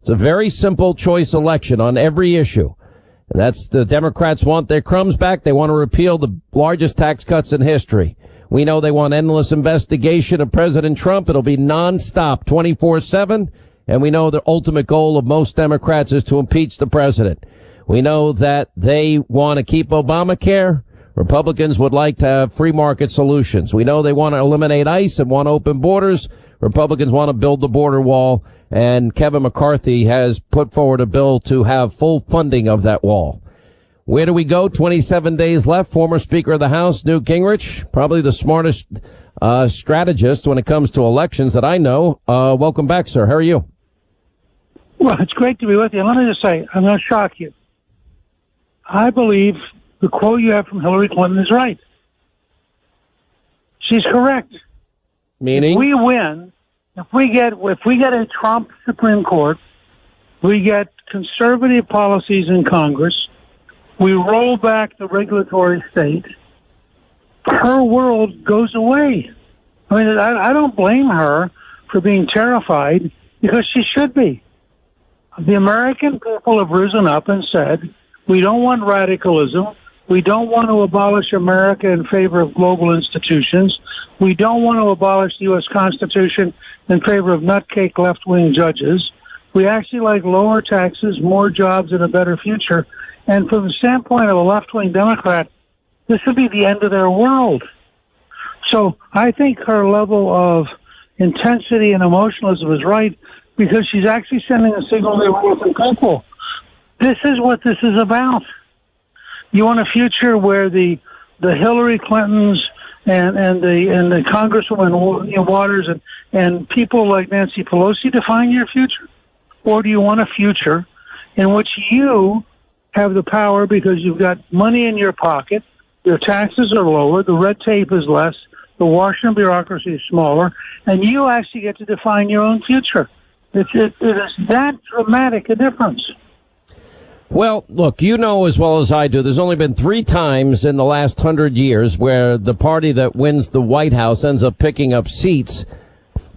It's a very simple choice election on every issue. And that's the Democrats want their crumbs back. They want to repeal the largest tax cuts in history. We know they want endless investigation of President Trump. It'll be nonstop, 24/7. And we know the ultimate goal of most Democrats is to impeach the president. We know that they want to keep Obamacare. Republicans would like to have free market solutions. We know they want to eliminate ICE and want open borders. Republicans want to build the border wall. And Kevin McCarthy has put forward a bill to have full funding of that wall. Where do we go? 27 days left. Former Speaker of the House, Newt Gingrich, probably the smartest strategist when it comes to elections that I know. Welcome back, sir. How are you? Well, it's great to be with you. Let me just say, I'm going to shock you. I believe the quote you have from Hillary Clinton is right. She's correct. Meaning? If we win, if we get a Trump Supreme Court, we get conservative policies in Congress, we roll back the regulatory state, her world goes away. I mean, I don't blame her for being terrified, because she should be. The American people have risen up and said, we don't want radicalism. We don't want to abolish America in favor of global institutions. We don't want to abolish the U.S. Constitution in favor of nutcake left-wing judges. We actually like lower taxes, more jobs, and a better future. And from the standpoint of a left-wing Democrat, this would be the end of their world. So I think her level of intensity and emotionalism is right, because she's actually sending a signal to the American people. This is what this is about. You want a future where the Hillary Clintons and the Congresswoman Waters and people like Nancy Pelosi define your future? Or do you want a future in which you have the power because you've got money in your pocket, your taxes are lower, the red tape is less, the Washington bureaucracy is smaller, and you actually get to define your own future? It is that dramatic a difference. Well, look, you know as well as I do, there's only been 3 times in the last 100 years where the party that wins the White House ends up picking up seats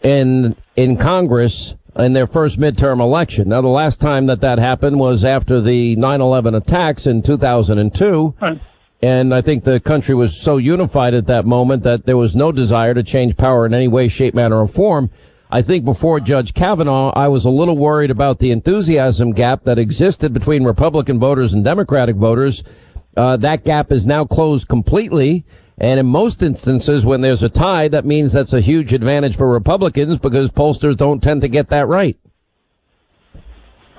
in Congress in their first midterm election. Now, the last time that happened was after the 9/11 attacks in 2002. Right. And I think the country was so unified at that moment that there was no desire to change power in any way, shape, manner, or form. I think before Judge Kavanaugh, I was a little worried about the enthusiasm gap that existed between Republican voters and Democratic voters. That gap is now closed completely. And in most instances, when there's a tie, that means that's a huge advantage for Republicans, because pollsters don't tend to get that right.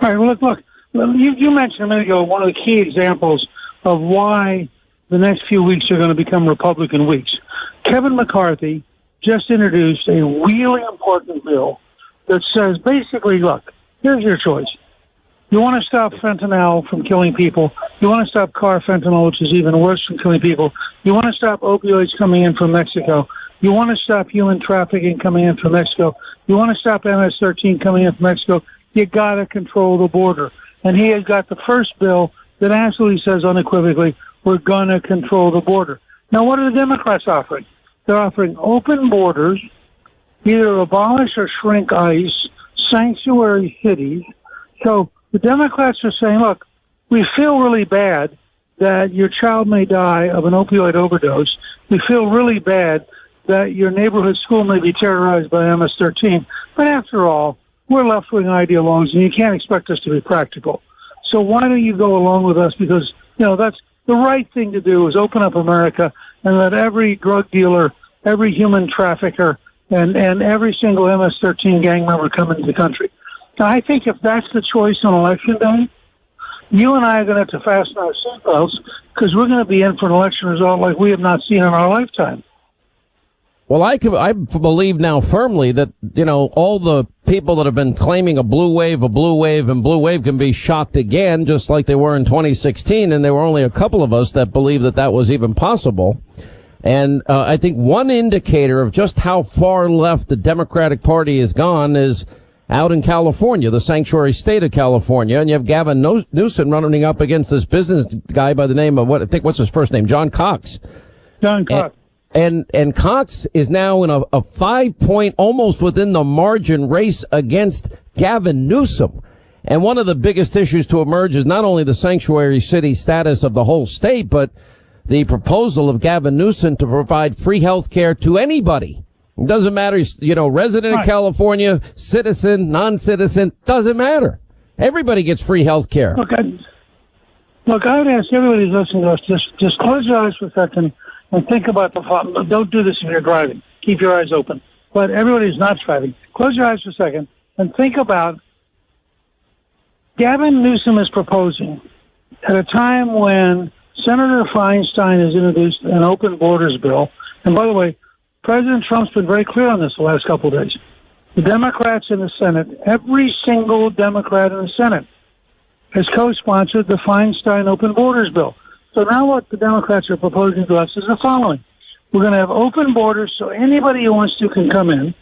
All right. Well, look, you mentioned a minute ago one of the key examples of why the next few weeks are going to become Republican weeks. Kevin McCarthy just introduced a really important bill that says basically, look, here's your choice. You want to stop fentanyl from killing people. You want to stop carfentanil, which is even worse from killing people. You want to stop opioids coming in from Mexico. You want to stop human trafficking coming in from Mexico. You want to stop MS-13 coming in from Mexico. You got to control the border. And he has got the first bill that absolutely says unequivocally, we're going to control the border. Now, what are the Democrats offering? They're offering open borders, either abolish or shrink ICE, sanctuary cities. So the Democrats are saying, look, we feel really bad that your child may die of an opioid overdose. We feel really bad that your neighborhood school may be terrorized by MS-13. But after all, we're left-wing ideologues, and you can't expect us to be practical. So why don't you go along with us? Because, that's the right thing to do, is open up America and let every drug dealer, every human trafficker, and every single MS-13 gang member come into the country. Now, I think if that's the choice on Election Day, you and I are going to have to fasten our seatbelts, because we're going to be in for an election result like we have not seen in our lifetime. Well, I believe now firmly that, all the people that have been claiming a blue wave, and blue wave can be shocked again, just like they were in 2016. And there were only a couple of us that believed that was even possible. And I think one indicator of just how far left the Democratic Party has gone is out in California, the sanctuary state of California. And you have Gavin Newsom running up against this business guy by the name of what's his first name? John Cox. John Cox. And Cox is now in a 5-point, almost within the margin race against Gavin Newsom. And one of the biggest issues to emerge is not only the sanctuary city status of the whole state, but the proposal of Gavin Newsom to provide free health care to anybody. It doesn't matter, resident of California, citizen, non-citizen, doesn't matter. Everybody gets free health care. Look, I would ask everybody who's listening to us, just close your eyes for a second and think about the problem. Don't do this if you're driving. Keep your eyes open. But everybody who's not driving, close your eyes for a second and think about Gavin Newsom is proposing at a time when Senator Feinstein has introduced an open borders bill. And by the way, President Trump's been very clear on this the last couple of days. The Democrats in the Senate, every single Democrat in the Senate has co-sponsored the Feinstein open borders bill. So now what the Democrats are proposing to us is the following. We're going to have open borders so anybody who wants to can come in.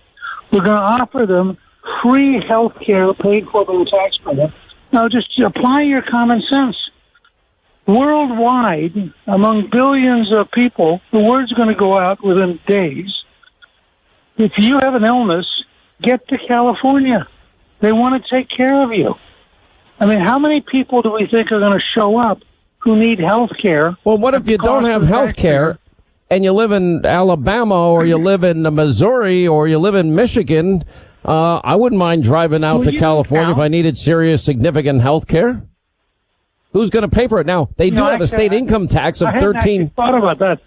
We're going to offer them free health care paid for by the taxpayer. Now just apply your common sense. Worldwide, among billions of people, the word's going to go out within days. If you have an illness, get to California. They want to take care of you. I mean, how many people do we think are going to show up who need health care? Well, what if you don't have health care and you live in Alabama or you live in Missouri or you live in Michigan? I wouldn't mind driving out to California if I needed serious, significant health care. Who's going to pay for it? Now, they do have a state income tax of 13. I hadn't thought about that.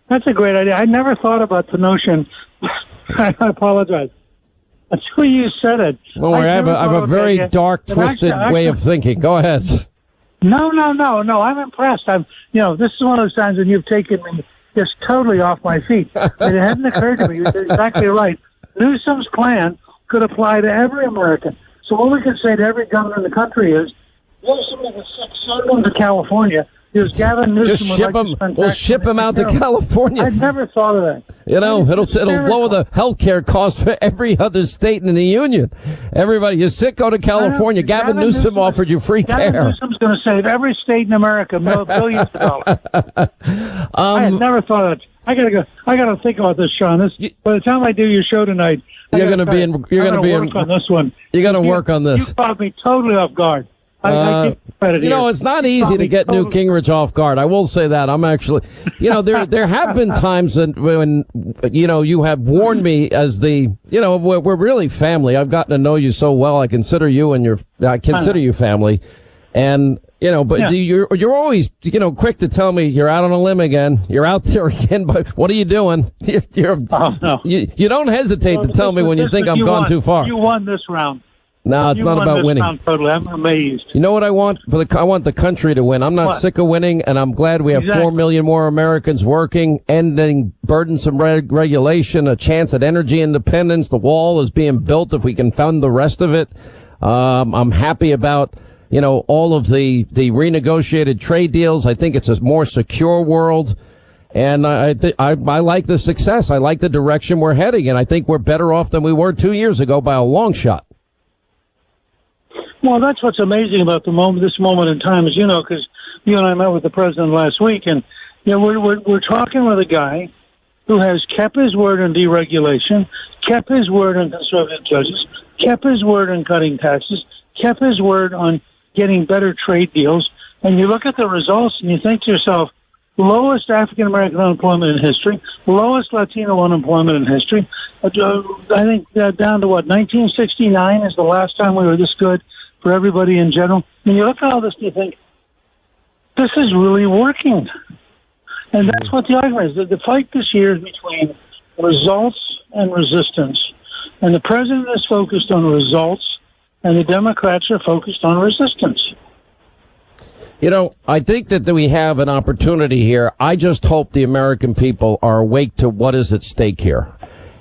That's a great idea. I never thought about the notion. I apologize. Until you said it. Well, I have a very dark, twisted way of thinking. Go ahead. No. I'm impressed. This is one of those times when you've taken me just totally off my feet. It hadn't occurred to me. You're exactly right. Newsom's plan could apply to every American. So what we could say to every governor in the country is, send them to California. Because Gavin Newsom just ship them. We'll ship them out to California. I'd never thought of that. It'll lower the health care cost for every other state in the union. Everybody, you're sick, go to California. Gavin Newsom offered you free care. Gavin Newsom's going to save every state in America billions of dollars. I had never thought of it. I gotta think about this, Sean. By the time I do your show tonight, you're going to work on this one. You're going to work on this. You caught me totally off guard. It's not easy to get Newt Gingrich off guard. I will say that. I'm actually, there have been times when, you have warned me as we're really family. I've gotten to know you so well. I consider you you family. And, you're always, quick to tell me you're out on a limb again. You're out there again, but what are you doing? You don't hesitate to tell me when you think I'm gone too far. You won this round. No, it's not about winning. Totally. I'm amazed. You know what I want? I want the country to win. I'm not sick of winning, and I'm glad we have 4 million more Americans working, ending burdensome regulation, a chance at energy independence. The wall is being built if we can fund the rest of it. I'm happy about, all of the renegotiated trade deals. I think it's a more secure world. And I like the success. I like the direction we're heading, and I think we're better off than we were 2 years ago by a long shot. Well, that's what's amazing about this moment in time, is because you and I met with the president last week, and we're talking with a guy who has kept his word on deregulation, kept his word on conservative judges, kept his word on cutting taxes, kept his word on getting better trade deals, and you look at the results and you think to yourself, lowest African American unemployment in history, lowest Latino unemployment in history. I think down to 1969 is the last time we were this good for everybody in general. When you look at all this, you think, this is really working. And that's what the argument is. The fight this year is between results and resistance. And the president is focused on results, and the Democrats are focused on resistance. I think that we have an opportunity here. I just hope the American people are awake to what is at stake here.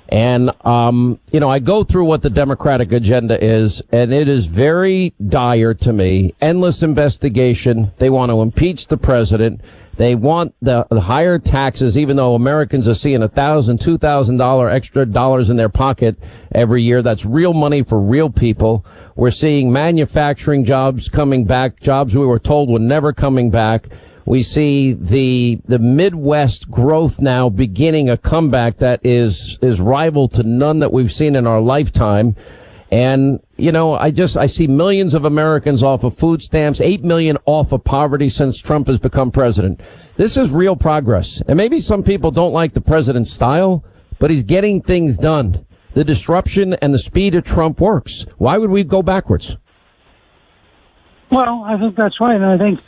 And, I go through what the Democratic agenda is, and it is very dire to me. Endless investigation. They want to impeach the president. They want the higher taxes, even though Americans are seeing $1,000, $2,000 extra dollars in their pocket every year. That's real money for real people. We're seeing manufacturing jobs coming back, jobs we were told were never coming back. We see the Midwest growth now beginning a comeback that is rival to none that we've seen in our lifetime. And, you know, I see millions of Americans off of food stamps, 8 million off of poverty since Trump has become president. This is real progress. And maybe some people don't like the president's style, but he's getting things done. The disruption and the speed of Trump works. Why would we go backwards? Well, I think that's right. And I think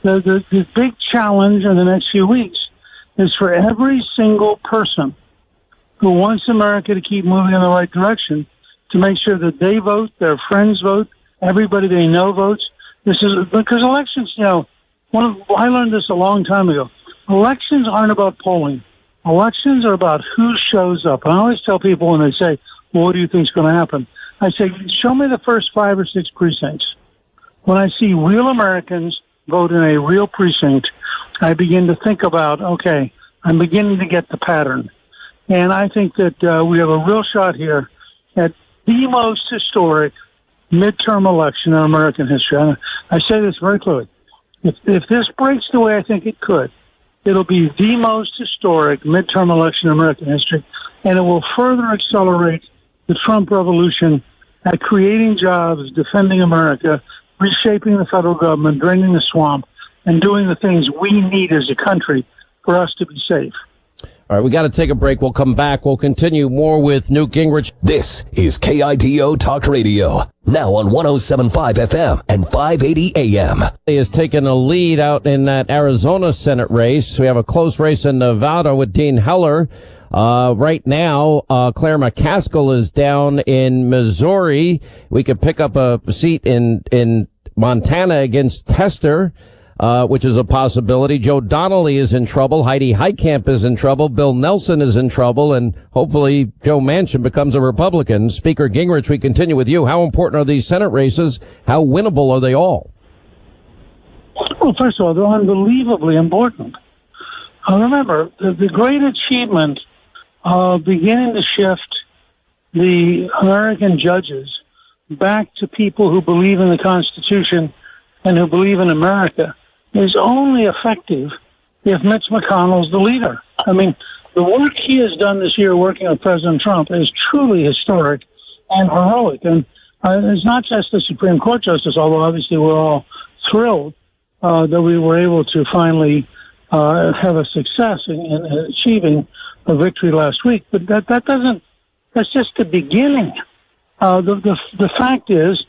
the big challenge in the next few weeks is for every single person who wants America to keep moving in the right direction to make sure that they vote, their friends vote, everybody they know votes. This is because elections, you know, I learned this a long time ago. Elections aren't about polling. Elections are about who shows up. And I always tell people when they say, well, what do you think is going to happen? I say, show me the first 5 or 6 precincts. When I see real Americans vote in a real precinct, I begin to think about, okay, I'm beginning to get the pattern. And I think that we have a real shot here at the most historic midterm election in American history. I say this very clearly. If this breaks the way I think it could, it'll be the most historic midterm election in American history, and it will further accelerate the Trump revolution at creating jobs, defending America, reshaping the federal government, draining the swamp, and doing the things we need as a country for us to be safe. All right, we got to take a break. We'll come back. We'll continue more with Newt Gingrich. This is KIDO Talk Radio, now on 107.5 FM and 580 AM. He has taken a lead out in that Arizona Senate race. We have a close race in Nevada with Dean Heller. Right now, Claire McCaskill is down in Missouri. We could pick up a seat in Montana against Tester, which is a possibility. Joe Donnelly is in trouble. Heidi Heitkamp is in trouble. Bill Nelson is in trouble. And hopefully Joe Manchin becomes a Republican. Speaker Gingrich, we continue with you. How important are these Senate races? How winnable are they all? Well, first of all, they're unbelievably important. Remember, the great achievement of beginning to shift the American judges back to people who believe in the Constitution and who believe in America is only effective if Mitch McConnell's the leader. I mean, the work he has done this year working with President Trump is truly historic and heroic. And it's not just the Supreme Court justice, although obviously we're all thrilled that we were able to finally have a success in achieving a victory last week. But that's just the beginning. The fact is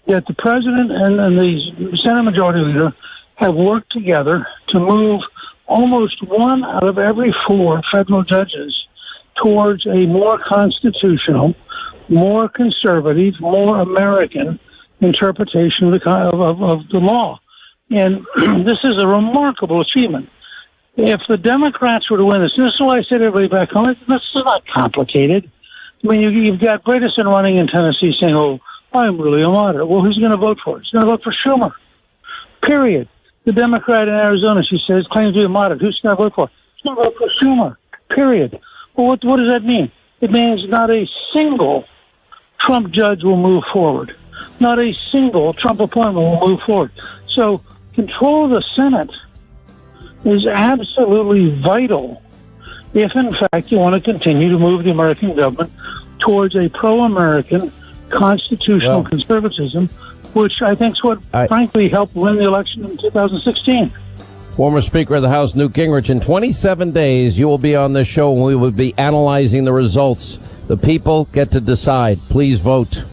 that the president and the Senate Majority Leader have worked together to move almost 1 out of every 4 federal judges towards a more constitutional, more conservative, more American interpretation of the law. And this is a remarkable achievement. If the Democrats were to win this is why I say to everybody back home, this is not complicated. I mean, you've got Bredesen running in Tennessee saying, oh, I'm really a moderate. Well, who's going to vote for it? He's going to vote for Schumer. Period. The Democrat in Arizona, she says, claims to be a moderate. Who's going to vote for it? She's going to vote for Schumer. Period. Well, what does that mean? It means not a single Trump judge will move forward. Not a single Trump appointment will move forward. So control of the Senate is absolutely vital if, in fact, you want to continue to move the American government towards a pro-American constitutional conservatism, which I think is what, frankly, helped win the election in 2016. Former Speaker of the House, Newt Gingrich, in 27 days, you will be on this show and we will be analyzing the results. The people get to decide. Please vote.